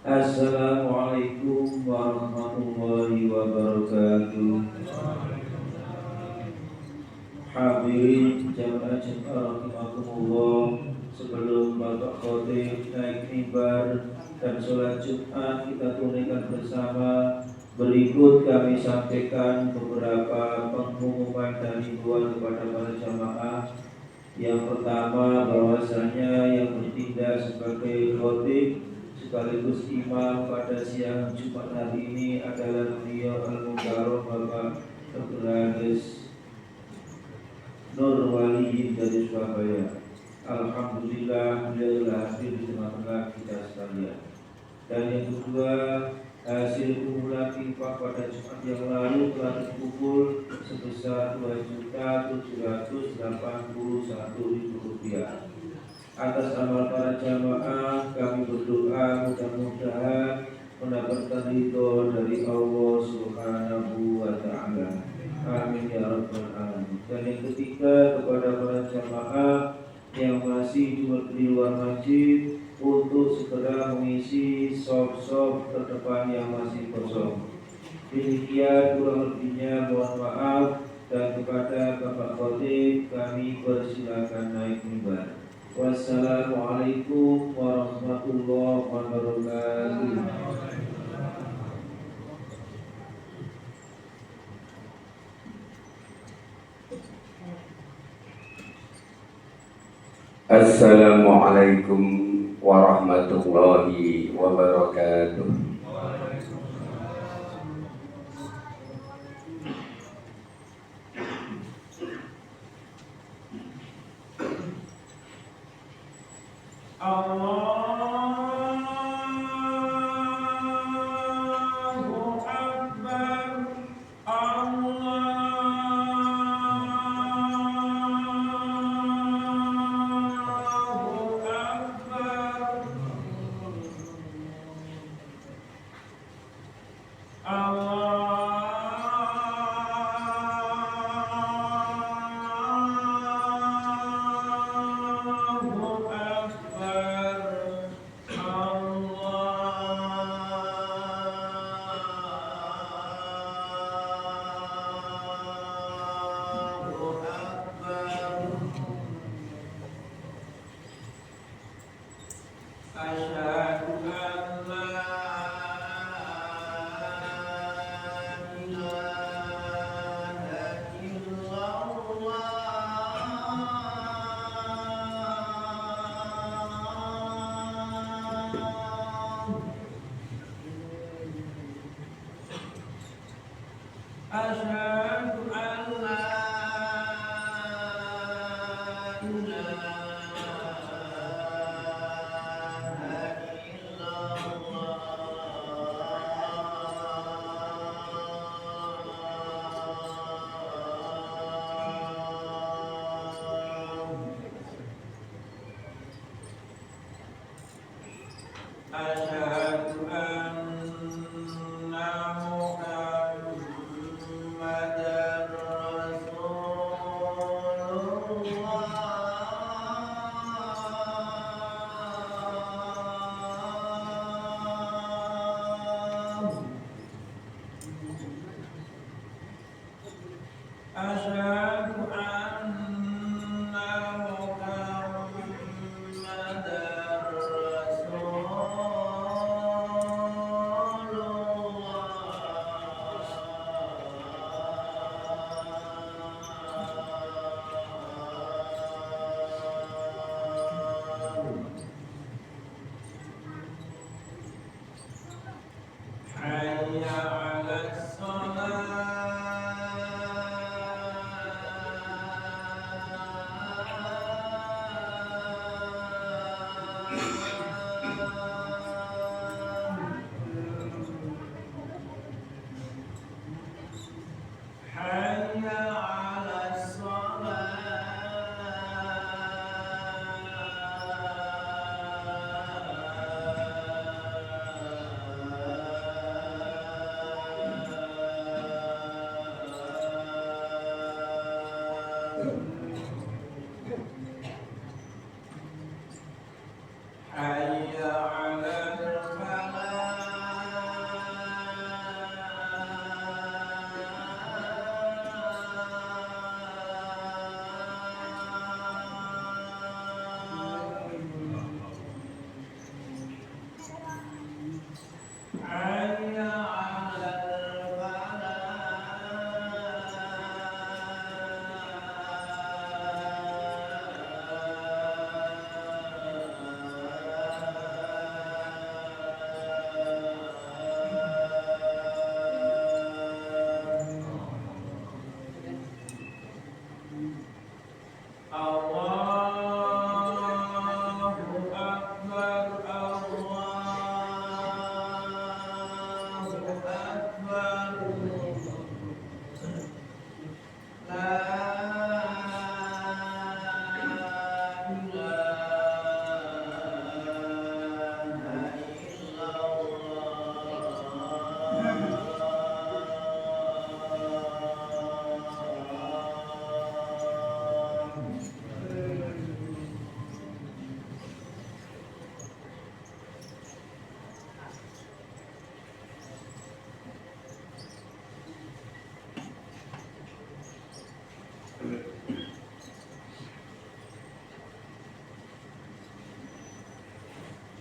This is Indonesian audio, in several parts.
Assalamualaikum warahmatullahi wabarakatuh. Hadirin jamaah rahimakumullah, sebelum Bapak Khatib naik mimbar dan sholat Jumat kita tunaikan bersama, berikut kami sampaikan beberapa pengumuman dan himbauan kepada para jamaah. Yang pertama, bahwasanya yang bertindak sebagai khatib sekaligus imam pada siang Jumat hari ini adalah beliau Al-Mukarram Bapak Dr. Haris Nur Waliyin dari Surabaya. Alhamdulillah beliau telah hadir di tengah-tengah kita sekalian. Dan yang kedua, hasil kumulatif pada Jumat yang lalu telah terkumpul sebesar Rp2.781.000. Atas amal para jamaah kami berdoa mudah-mudahan mendapatkan ridho dari Allah Subhanahu wa Ta'ala. Amin ya rabbal alamin. Dan yang ketiga, kepada para jamaah yang masih di luar masjid untuk segera mengisi soft terdepan yang masih kosong. Demikian kurang lebihnya, mohon maaf, dan kepada Bapak Khatib kami persilakan naik mimbar. Wassalamualaikum warahmatullahi wabarakatuh. Assalamualaikum warahmatullahi wabarakatuh.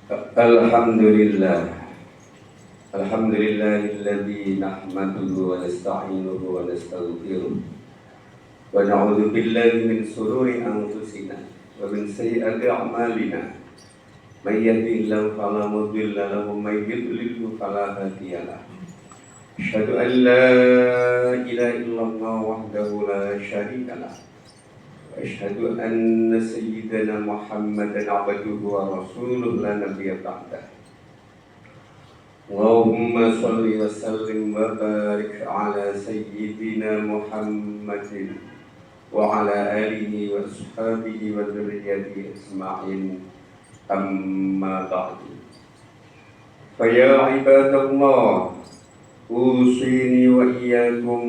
Alhamdulillah. Alhamdulillahilladzi nahmaduhu wa nasta'inuhu wa nastaghfiruh. Wa na'udzu billahi min shururi anfusina wa min sayyiati a'malina. May yahdihillahu fala mudilla lahu wa may yudlilhu fala hadiya lahu. Asyhadu an la ilaha illallah wahdahu la syarika lahu. Wa asyhadu anna sayyidana Muhammadan 'abduhu wa rasuluhu la nabiyya ba'dahu. Allahumma shalli wa sallim wa barik ala sayyidina Muhammadin wa ala alihi wa ashabihi wa dzurriyyatihi ajma'in. Amma ba'du. Fa ya ibadallah, usini wa iyyakum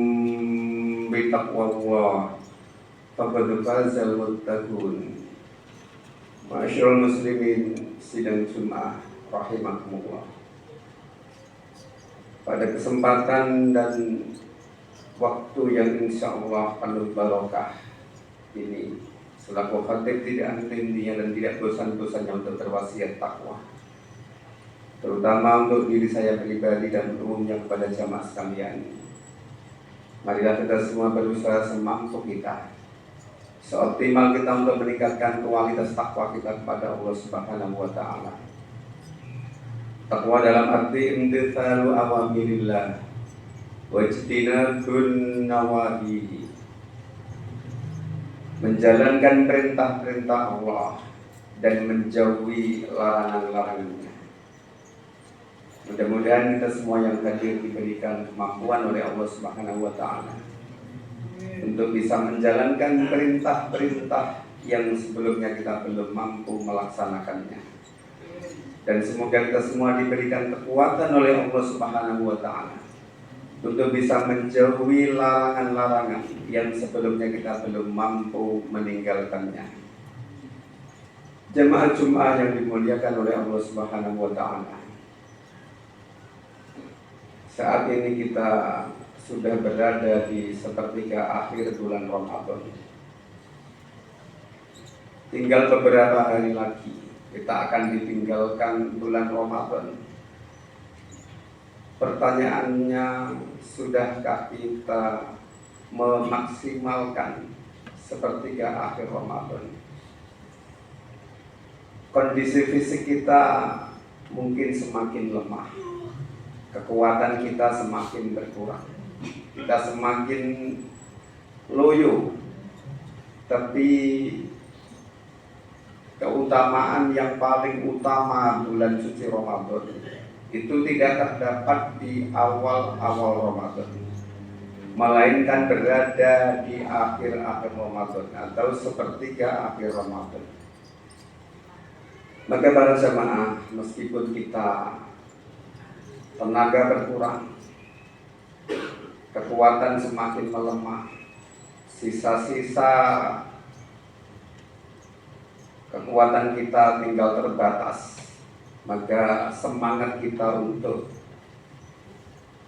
bi taqwallah faqad fazal muttaqun. Ma'asyiral muslimin sidang Jumat rahimakumullah. Pada kesempatan dan waktu yang insya Allah penuh barokah ini, selaku khatib tidak henti-hentinya dan tidak bosan-bosannya untuk berwasiat takwa, terutama untuk diri saya pribadi dan umumnya kepada jamaah sekalian. Marilah kita semua berusaha semampu kita, seoptimal kita untuk meningkatkan kualitas takwa kita kepada Allah Subhanahu wa Ta'ala. Takwa dalam arti imtithalu awamirillah wa ijtinabun nawahihi, menjalankan perintah-perintah Allah dan menjauhi larangan-larangannya. Mudah-mudahan kita semua yang hadir diberikan kemampuan oleh Allah Subhanahu wa Ta'ala untuk bisa menjalankan perintah-perintah yang sebelumnya kita belum mampu melaksanakannya. Dan semoga kita semua diberikan kekuatan oleh Allah Subhanahu wa Ta'ala untuk bisa menjauhi larangan-larangan yang sebelumnya kita belum mampu meninggalkannya. Jemaah Jumat yang dimuliakan oleh Allah Subhanahu wa Ta'ala, saat ini kita sudah berada di sepertiga akhir bulan Ramadan. Tinggal beberapa hari lagi kita akan ditinggalkan bulan Ramadan. Pertanyaannya, sudahkah kita memaksimalkan sepertiga akhir Ramadan? Kondisi fisik kita mungkin semakin lemah, kekuatan kita semakin berkurang, kita semakin loyo, tapi keutamaan yang paling utama bulan suci Ramadan itu tidak terdapat di awal-awal Ramadan, melainkan berada di akhir-akhir Ramadan atau sepertiga akhir Ramadan. Maka para jemaah, meskipun kita tenaga berkurang, kekuatan semakin melemah, sisa-sisa kekuatan kita tinggal terbatas, maka semangat kita untuk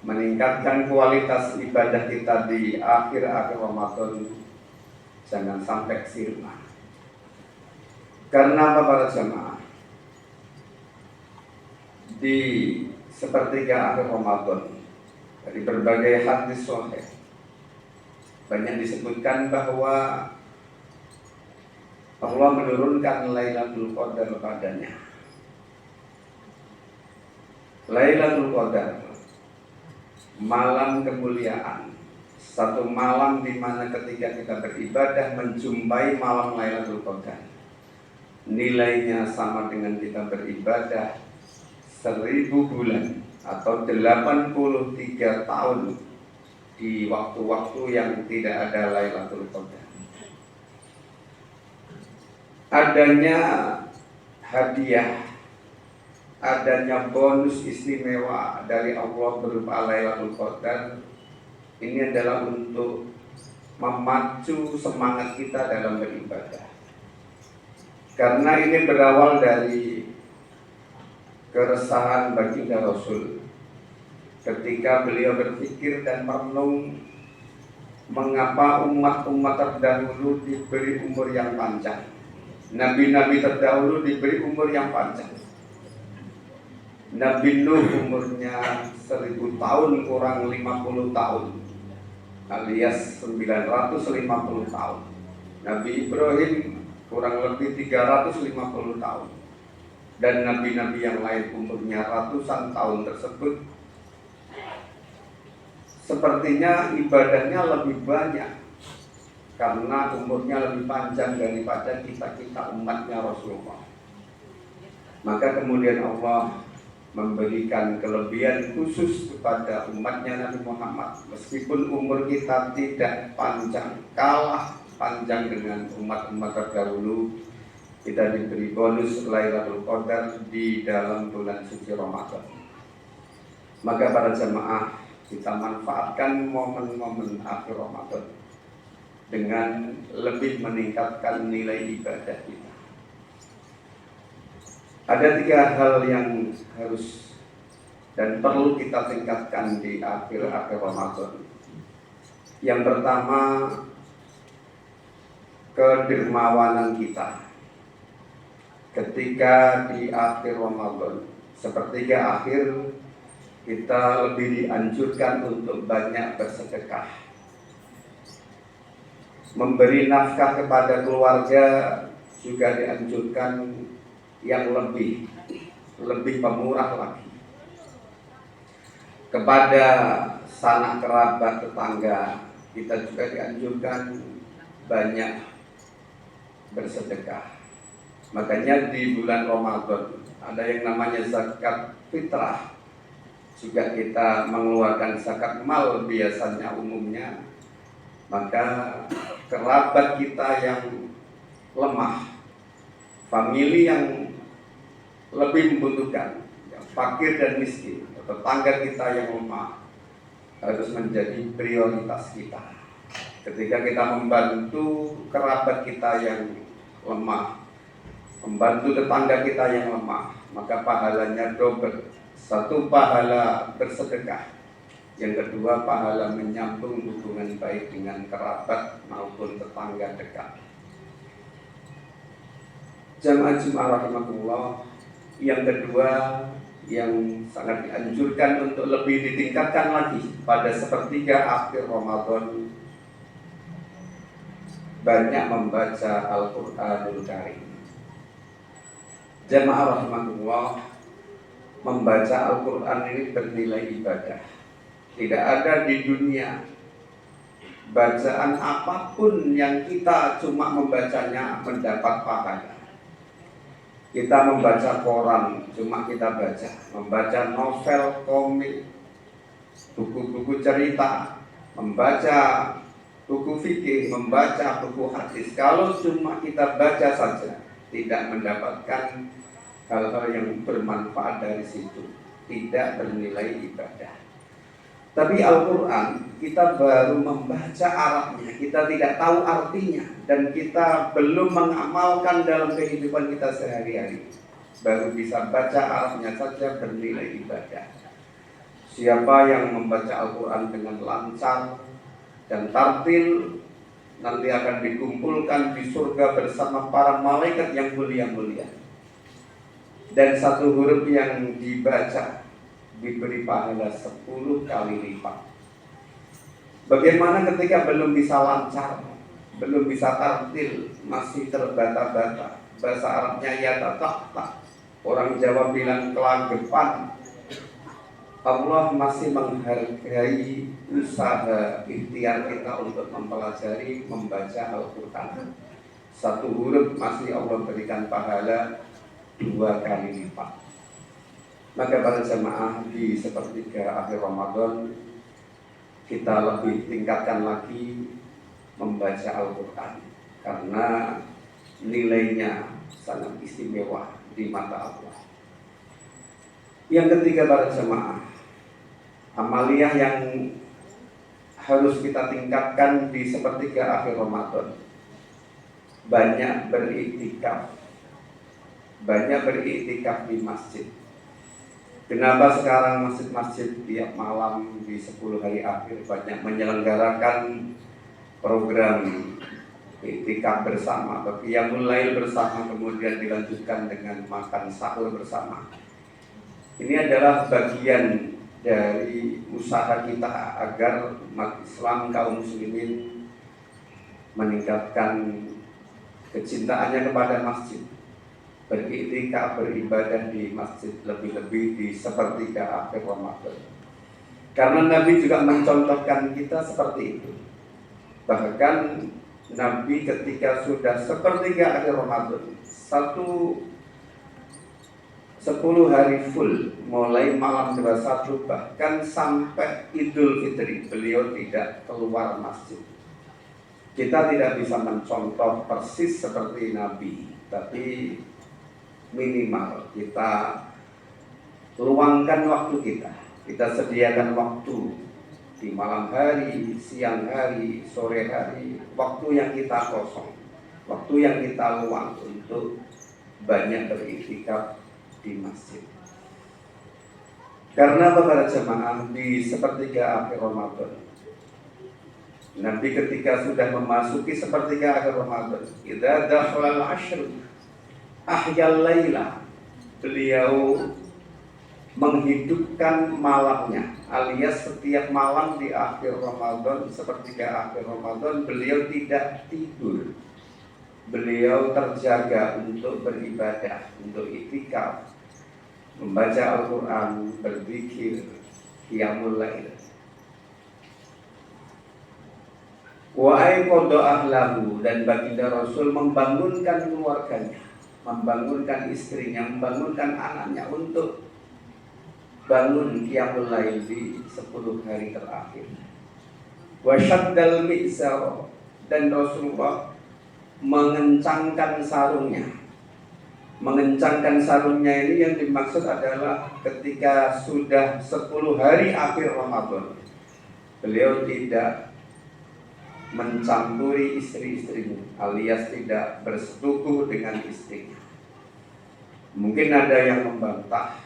meningkatkan kualitas ibadah kita di akhir-akhir Ramadan jangan sampai sirna. Karena apa para jemaah? Di sepertiga akhir Ramadan, dari berbagai hadis sahih banyak disebutkan bahwa Allah menurunkan Lailatul Qadar padanya. Lailatul Qadar, malam kemuliaan, satu malam di mana ketika kita beribadah menjumpai malam Lailatul Qadar, nilainya sama dengan kita beribadah 1000 bulan atau 83 tahun di waktu-waktu yang tidak ada Lailatul Qadar. Adanya hadiah, adanya bonus istimewa dari Allah berupa Lailatul Qadar, ini adalah untuk memacu semangat kita dalam beribadah. Karena ini berawal dari keresahan baginda Rasul ketika beliau berpikir dan merenung mengapa umat-umat terdahulu diberi umur yang panjang, nabi-nabi terdahulu diberi umur yang panjang, Nabi Nuh umurnya 1000 tahun kurang 50 tahun, alias 950 tahun. Nabi Ibrahim kurang lebih 350 tahun. Dan nabi-nabi yang lain umurnya ratusan tahun tersebut sepertinya ibadahnya lebih banyak karena umurnya lebih panjang daripada kita umatnya Rasulullah. Maka kemudian Allah memberikan kelebihan khusus kepada umatnya Nabi Muhammad. Meskipun umur kita tidak panjang, kalah panjang dengan umat-umat terdahulu, kita diberi bonus Lailatul Qadar di dalam bulan suci Ramadan. Maka para jemaah, kita manfaatkan momen-momen akhir Ramadan dengan lebih meningkatkan nilai ibadah kita. Ada 3 hal yang harus dan perlu kita tingkatkan di akhir-akhir Ramadan. Yang pertama, kedermawanan kita. Ketika di akhir Ramadan, sepertiga akhir, kita lebih dianjurkan untuk banyak bersedekah. Memberi nafkah kepada keluarga juga dianjurkan yang lebih pemurah lagi. Kepada sanak kerabat tetangga kita juga dianjurkan banyak bersedekah. Makanya di bulan Ramadan ada yang namanya zakat fitrah. Juga kita mengeluarkan zakat mal biasanya umumnya. Maka kerabat kita yang lemah, famili yang lebih membutuhkan, yang fakir dan miskin, tetangga kita yang lemah, harus menjadi prioritas kita. Ketika kita membantu kerabat kita yang lemah, membantu tetangga kita yang lemah, maka pahalanya double. 1 pahala bersedekah, yang kedua pahala menyambung hubungan baik dengan kerabat maupun tetangga dekat. Jamaah Jumat rahimakumullah, yang kedua yang sangat dianjurkan untuk lebih ditingkatkan lagi pada sepertiga akhir Ramadan, banyak membaca Al-Qur'anul Karim. Jamaah rahimakumullah, membaca Al-Qur'an ini bernilai ibadah. Tidak ada di dunia bacaan apapun yang kita cuma membacanya mendapat pahala. Kita membaca koran, cuma kita baca, membaca novel, komik, buku-buku cerita, membaca buku fikih, membaca buku hadis. Kalau cuma kita baca saja, tidak mendapatkan hal-hal yang bermanfaat dari situ, tidak bernilai ibadah. Tapi Al-Quran, kita baru membaca Arabnya, kita tidak tahu artinya, dan kita belum mengamalkan dalam kehidupan kita sehari-hari. Baru bisa baca Arabnya saja bernilai ibadah. Siapa yang membaca Al-Quran dengan lancar dan tartil, nanti akan dikumpulkan di surga bersama para malaikat yang mulia-mulia. Dan 1 huruf yang dibaca diberi pahala 10 kali lipat. Bagaimana ketika belum bisa lancar, belum bisa tartil, masih terbata-bata, bahasa Arabnya ya tak. Orang Jawa bilang kelanggepan. Allah masih menghargai usaha ikhtiar kita untuk mempelajari, membaca Al-Quran. 1 huruf masih Allah berikan pahala 2 kali lipat. Maka para jemaah, di sepertiga akhir Ramadan kita lebih tingkatkan lagi membaca Al-Quran, karena nilainya sangat istimewa di mata Allah. Yang ketiga para jemaah, amaliyah yang harus kita tingkatkan di sepertiga akhir Ramadan, banyak beriktikaf di masjid. Kenapa sekarang masjid-masjid tiap malam di 10 hari akhir banyak menyelenggarakan program iktikaf bersama, qiyamul lail bersama, kemudian dilanjutkan dengan makan sahur bersama? Ini adalah bagian dari usaha kita agar umat Islam kaum muslimin meningkatkan kecintaannya kepada masjid, beriktikaf, beribadah di masjid, lebih-lebih di sepertiga akhir Ramadan. Karena Nabi juga mencontohkan kita seperti itu. Bahkan Nabi ketika sudah sepertiga akhir Ramadan, 10 hari full, mulai malam 21 bahkan sampai Idul Fitri, beliau tidak keluar masjid. Kita tidak bisa mencontoh persis seperti Nabi, tapi minimal kita luangkan waktu kita. Kita sediakan waktu di malam hari, siang hari, sore hari, waktu yang kita kosong, waktu yang kita luang untuk banyak beriktikaf di masjid. Karena para jemaah di sepertiga akhir Ramadan, Nabi ketika sudah memasuki sepertiga akhir Ramadan, idza dakhala al-ashr ahyal laila, beliau menghidupkan malamnya, alias setiap malam di akhir Ramadan, sepertiga akhir Ramadan, beliau tidak tidur. Beliau terjaga untuk beribadah, untuk iktikaf, membaca Al-Quran, berzikir, qiyamul lail. Wa aiqadha ahlahu, dan baginda Rasul membangunkan keluarganya, membangunkan istrinya, membangunkan anaknya untuk bangun qiyamul lail di 10 hari terakhir. Wa syaddal mi'zar, dan Rasulullah mengencangkan sarungnya. Mengencangkan sarungnya ini yang dimaksud adalah ketika sudah 10 hari akhir Ramadan, beliau tidak mencampuri istri-istrinya, alias tidak bersetubuh dengan istrinya. Mungkin ada yang membantah,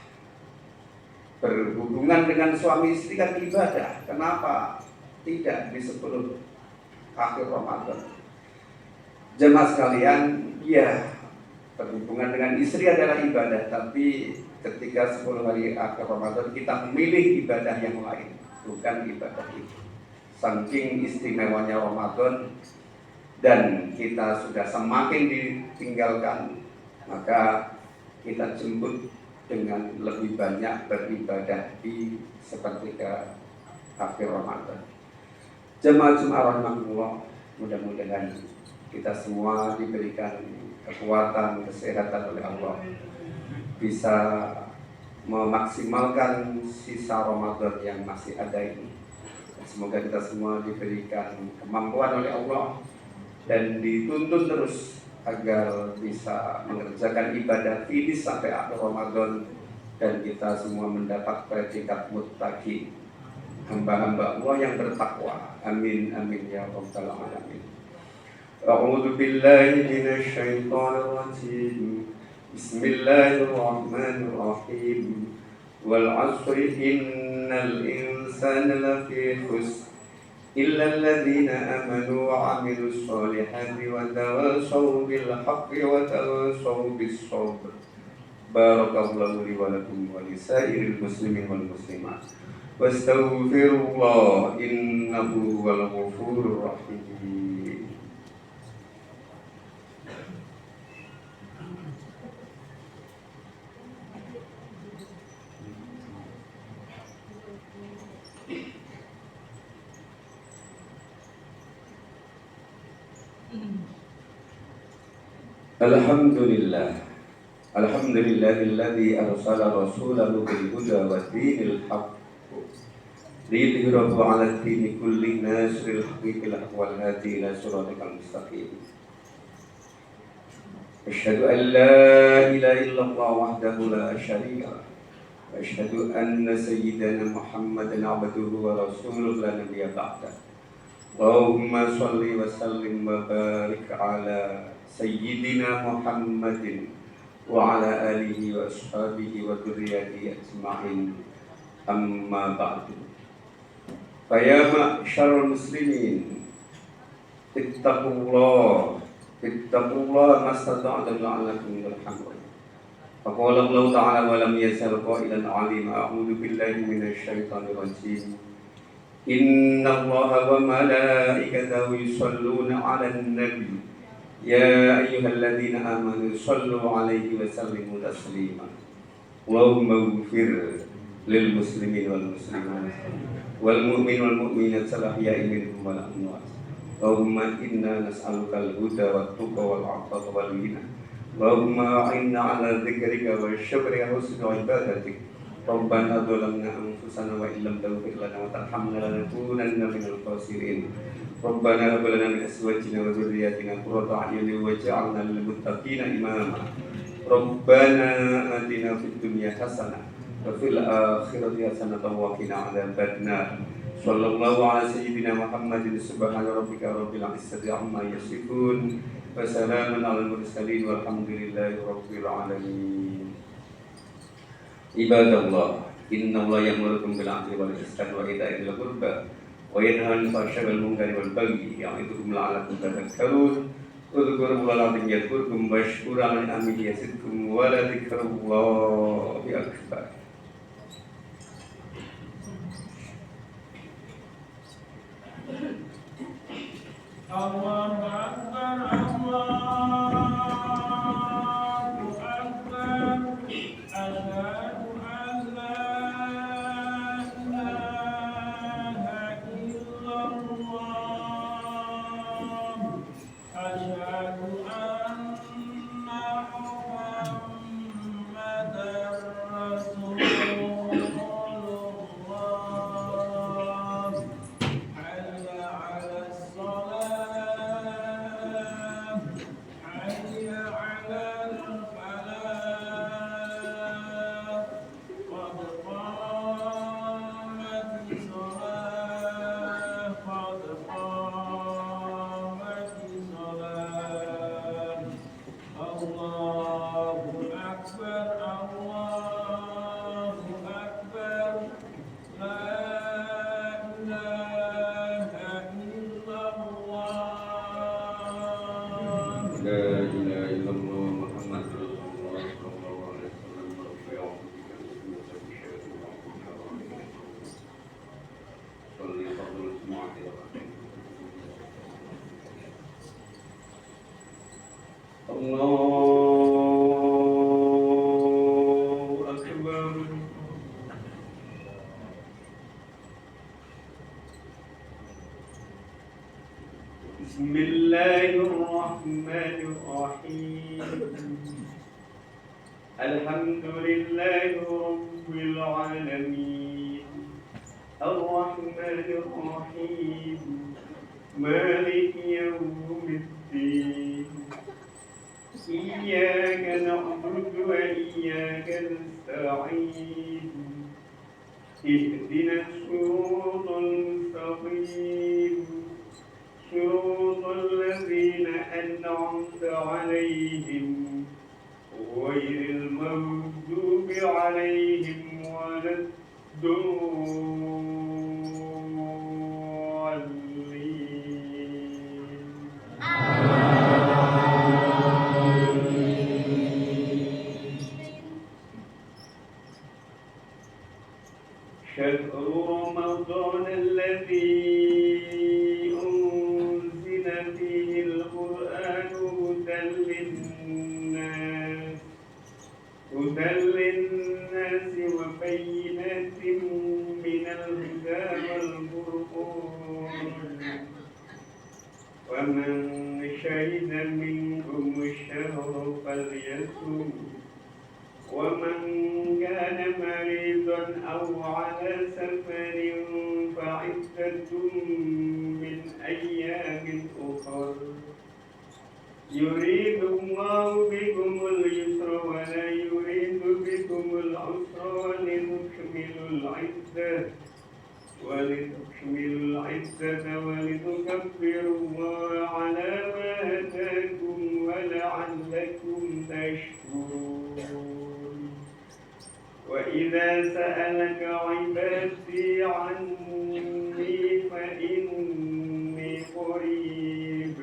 berhubungan dengan suami istri kan ibadah, kenapa tidak di 10 akhir Ramadan? Jemaah sekalian, ya, berhubungan dengan istri adalah ibadah, tapi ketika 10 hari akhir Ramadan kita memilih ibadah yang lain, bukan ibadah itu. Saking istimewanya Ramadan dan kita sudah semakin ditinggalkan, maka kita jemput dengan lebih banyak beribadah di sepertiga akhir Ramadan. Jemaah rahimahullah, mudah-mudahan kita semua diberikan kekuatan, kesehatan oleh Allah, bisa memaksimalkan sisa Ramadan yang masih ada ini. Semoga kita semua diberikan kemampuan oleh Allah dan dituntun terus agar bisa mengerjakan ibadah finish sampai akhir Ramadan, dan kita semua mendapat predikat muttaqin, hamba-hamba Allah yang bertakwa. Amin amin ya rabbal alamin. A'udzu billahi minasy syaithanir rajim. Bismillahirrahmanirrahim. Wal 'asri innal insana lafi khusr illa alladhina amanu wa 'amilus solihati wa tawassaw bil haqqi wa tawassaw bis sabr. Barakallahu li wa lakum wa lisairil muslimin wal muslimat. Wastaghfirullah innahu wal ghafurur rahim. Alhamdulillah, alhamdulillahilladzi arsala rasulahu bil huda wa dinil haqq liyudhhirahu 'ala ad-dini kulli nasril haqqil haqq wal hadi ila siratal mustaqim. Asyhadu an la ilaha illallah wahdahu la syarika lahu wa asyhadu anna sayyidana Muhammadan 'abduhu wa rasuluhu la nabiyya ba'dahu. Allahumma shalli wa sallim wa barik 'ala Sayyidina Muhammadin wa ala alihi wa ashabihi wa dzurriyyatihi ajma'in, amma ba'du. Fa ya ma'syarul muslimin, ittaqullah mastata'tum la'allakum turhamun. فقال الله تعالى ولم يزل قائلا عليم أعوذ بالله من الشيطان الرجيم إن الله وملائكته يصلون على النبي يا أيها الذين آمنوا صلوا عليه وسلموا تسليما اللهم اغفر للمسلمين والمسلمات والمؤمن والمؤمنات الأحياء منهم والأموات اللهم إنا نسألك الهدى والتقى والعفاف والغنى اللهم أعنا على ذكرك وشكرك وحسن عبادتك ربنا ظلمنا أنفسنا وإن لم تغفر لنا وترحمنا لنكونن من الخاسرين ربنا هب لنا من أزواجنا وذرياتنا قرة أعين واجعلنا للمتقين إماما ربنا آتنا في الدنيا حسنة وفي الآخرة حسنة وقنا عذاب النار صلى الله على سيدنا محمد سبحان ربك رب العزة عما يصفون وسلام على المرسلين والحمد لله رب العالمين عباد الله إن الله يأمركم بالعدل والإحسان وإيتاء ذي القربى وينهى عن الفحشاء والمنكر والبغي يعظكم لعلكم تذكرون اذكروا الله العظيم يذكركم واشكروا على نعمه يزدكم ولذكر الله أكبر. الله أكبر الله أكبر أشهد أن لا إله إلا الله أشهد أن محمدا رسول الله حي على الصلاة حي على الفلاح قد قامت الصلاة قد قامت الصلاة الله أكبر الله أكبر لا إله إلا الله لا إله إلا الله محمد رسول الله صلى الله عليه وسلم رب يعوذ بك من همزات الشياطين صلي فضل الجمعة الله أكبر بسم الله الرحمن الرحيم الحمد لله رب العالمين الرحمن الرحيم مالك يوم الدين إياك نعبد وإياك نستعين اهدنا الصراط المستقيم صراط الذين أنعمت عليهم غير المغضوب عليهم ولا الضالين شهر رمضان الذي أنزل فيه القرآن هدى للناس وبينات من الهدى والفرقان ومن شهد منكم الشهر فليصم ومن كان مريضا أو على سفر فعدة من أيام أخر يريد الله بكم اليسر ولا يريد بكم العسر ولتكملوا العدة ولتكبروا الله على ما هداكم ولعلكم تشكرون وإذا سألك عبادي عني فإني قريب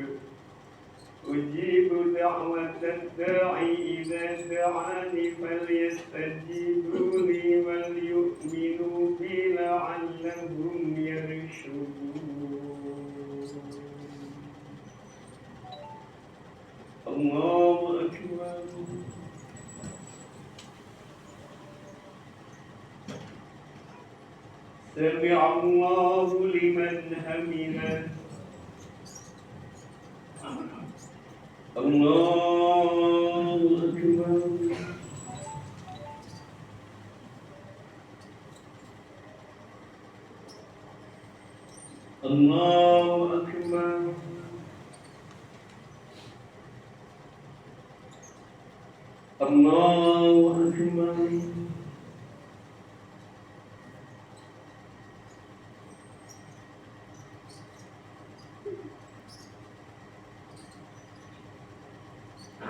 أجيب دعوة الداعي إذا دعاني فليستجيبوا لي وليؤمنوا بي لعلهم يرشدون. الله أكبر. سمع الله لمن حمده. الله أكبر. الله أكبر. الله أكبر.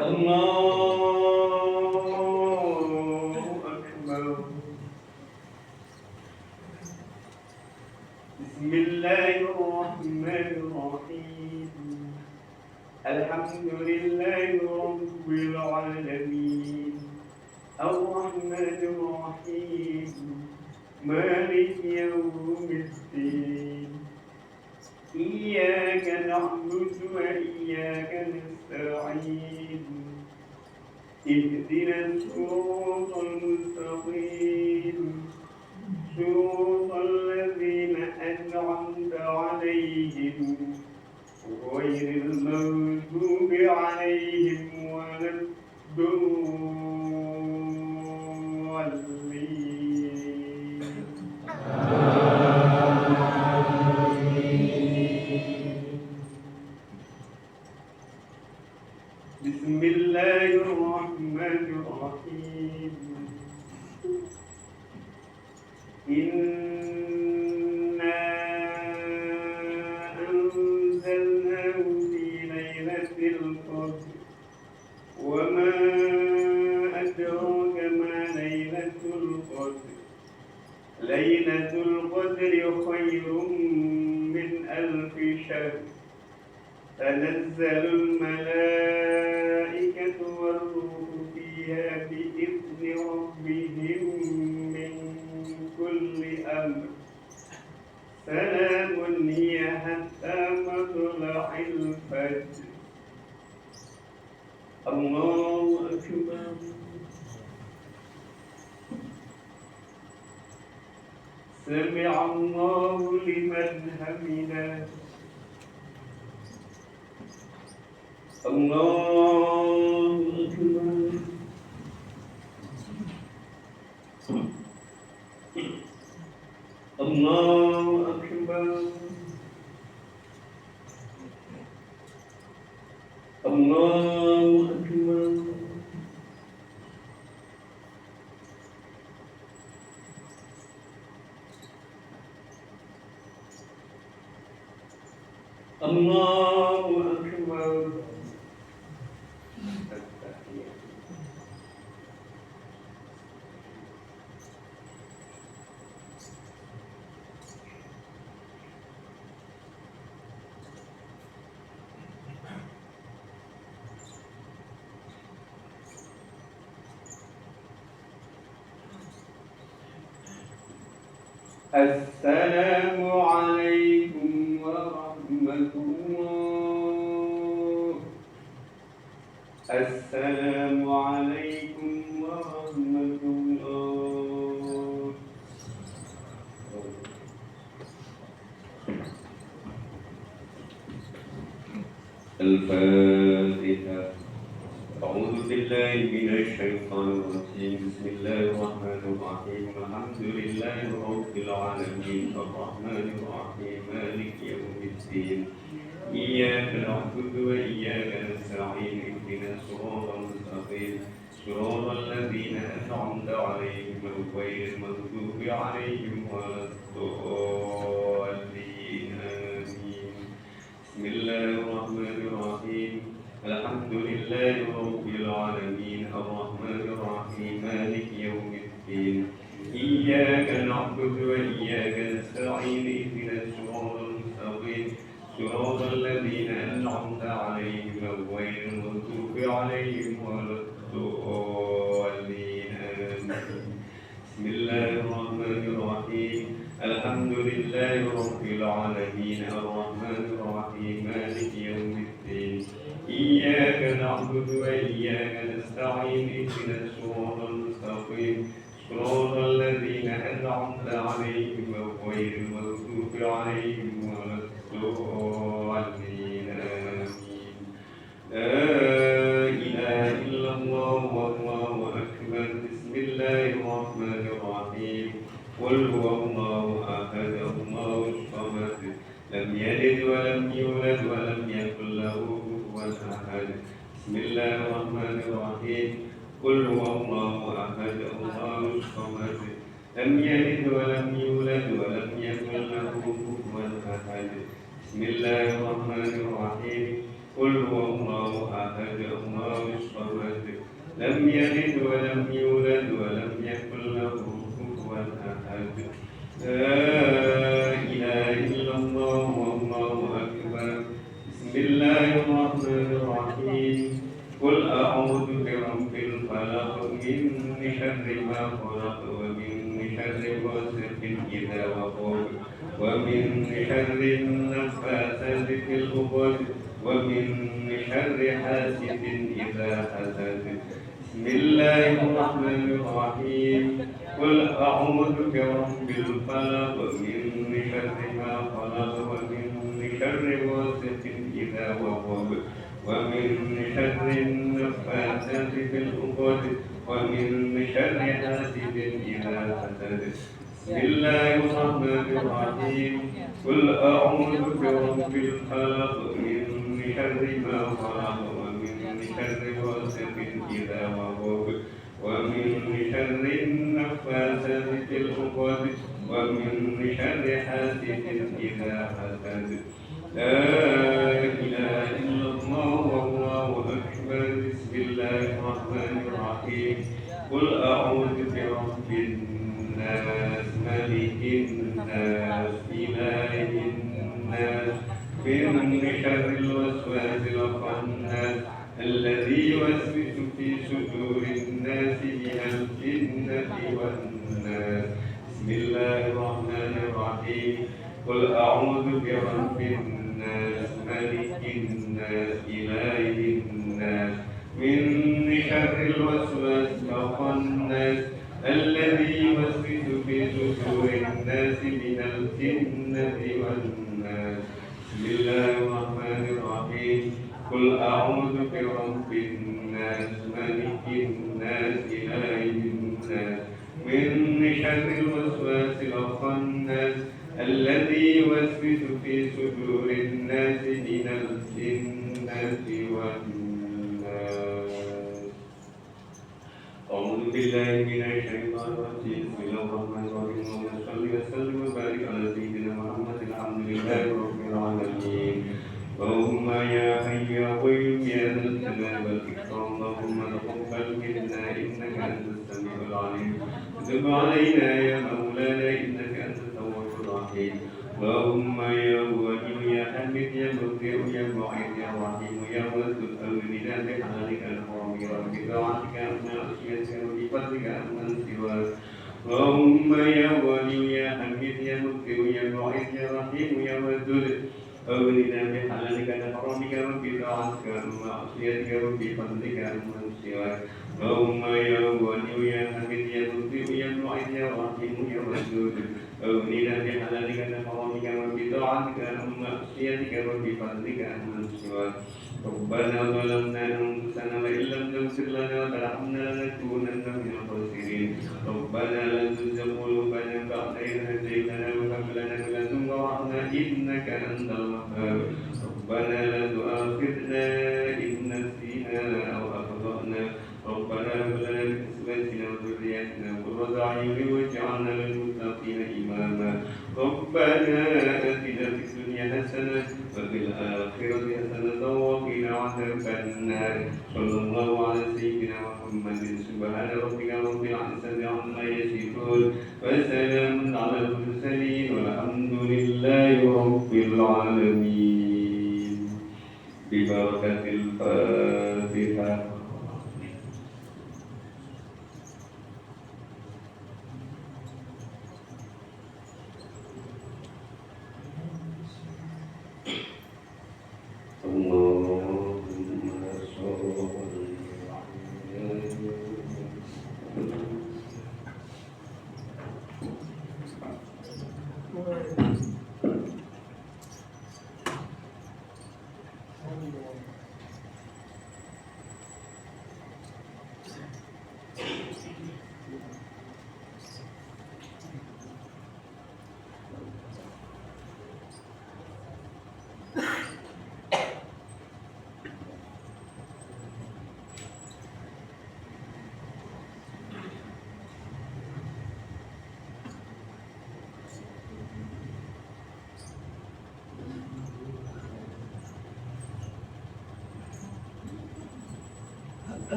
الله أكبر. بسم الله الرحمن الرحيم. الحمد لله رب العالمين الرحمن الرحيم مالك يوم الدين إياك نعبد وإياك نستعين اهدنا الصراط المستقيم صراط الذين أنعمت عليهم غير المغضوب عليهم ولا الضالين. بسم الله الرحمن الرحيم. إنا أنزلناه في ليلة القدر وما أدراك ما ليلة القدر. ليلة القدر خير من 1000 شهر. تنزل الملائكة والروح فيها بإذن ربهم من كل أمر. سلام هي حتى مطلع الفجر. الله أكبر. سمع الله لمن حمده. الله أكبر. الله أكبر. الله أكبر. الله أكبر. السلام عليكم ورحمة الله. السلام عليكم ورحمة الله. الفاتحة. أعوذ بالله من الشيطان الرجيم. بسم الله الرحمن الرحيم. الحمد لله رب العالمين الرحمن الرحيم مالك يوم الدين إياك نعبد وإياك نستعين اهدنا الصراط المستقيم صراط الذين أنعمت عليهم غير المغضوب عليهم ولا الضالين آمين. بسم الله الرحمن الرحيم. الحمد لله رب العالمين الرحمن الرحيم مالك يوم الدين إياك نعبد وإياك نستعين اهدنا الصراط المستقيم صراط الذين أنعمت عليهم غير المغضوب بسم الله الرحمن الرحيم الحمد لله رب العالمين الرحمن الرحيم مالك يوم الدين إياك نعبد وإياك نستعين اهدنا الصراط المستقيم صراط الذين أنعمت عليهم غير المغضوب عليهم ولا الضالين آمين لا إله إلا الله والله أكبر بسم الله الرحمن الرحيم قل هو الله أحد الله الصمد لم يلد ولم يولد ولم يكن له كفوا أحد بسم الله الرحمن الرحيم قل هو الله أحد الله الصمد لم يلد ولم يولد ولم يكن له كفوا أحد بسم الله الرحمن الرحيم قل هو الله أحد الله الصمد لم يلد ولم يولد ولم يكن له كفوا أحد لا إله إلا الله والله أكبر بسم الله الرحمن الرحيم قل أعوذ برب الفلق من شر ما خلق ومن شر غاسق إذا وقب ومن شر النفاثات في العقد ومن شر حاسد إذا حسد بسم الله الرحمن الرحيم قل أعوذ برب الفلق من شر ما خلق ومن شر غاسق إذا وقب ومن شر النفاثات في العقد ومن شر حاسد إذا حسد بسم الله الرحمن الرحيم قل أعوذ برب الفلق من شر ما خلق ومن شر غاسق إذا وقب ومن شر النفاثات في العقد ومن شر حاسد إذا حسد لا إله إلا الله والله أكبر بسم الله الرحمن الرحيم قل أعوذ برب الناس ملك الناس إله الناس من شر الوسواس الخناس الذي يوسوس في صدور الناس من الجنة والناس بسم الله الرحمن الرحيم قل أعوذ برب الناس ملك الناس إله الناس من شر الوسواس الخناس الذي يوسوس في صدور الناس من الجنة والناس بسم الله الرحمن الرحيم قل أعوذ برب الناس ملك الناس إله الناس من شر الوسواس الخناس الذي يوسوس في صدور الناس من الجنة والناس أعوذ بالله من الشيطان الرجيم بسم الله الرحمن الرحيم اللهم صل وسلم وبارك على سيدنا محمد الحمد لله رب العالمين اللهم يا حي يا قيوم يا ذا الجلال والإكرام اللهم تقبل منا إنك أنت السميع العليم وتب علينا يا مولانا إنك أنت التواب الرحيم اللهم يا ولي يا حميد يا مبدع يا معيد يا رحيم يا ودود أولنا بحالك الحرام يا رب بطاعتك أمن أشياءك وبفضلك أمن سواك اللهم يا ولي يا حميد يا مبدع يا معيد يا رحيم يا ودود أولنا بحلالك وحرامك وبطاعتك ومعصيتك وبفضلك أمن سواك اللهم يا ولي يا حميد يا مبدع يا معيد يا رحيم يا ودود أولنا بحلالك وحرامك وبطاعتك ومعصيتك وبفضلك أمن سواك ربنا ظلمنا أنفسنا وإن لم تغفر لنا وترحمنا لنكونن من الخاسرين ربنا لا تزغ قلوبنا بعد إذ هديتنا وهب لنا من لدنك رحمة إنك أنت الوهاب ربنا لا تؤاخذنا إن نسينا أو أخطأنا ربنا هب لنا من أزواجنا وذرياتنا قرة أعين واجعلنا للمتقين إماما ربنا آتنا في الدنيا حسنة وفي الآخرة حسنة وقنا عذاب النار صلى الله على سيدنا محمد سبحان ربك رب العزة عما يصفون وسلام على المرسلين والحمد لله رب العالمين ببركة الفاتحة.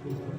الله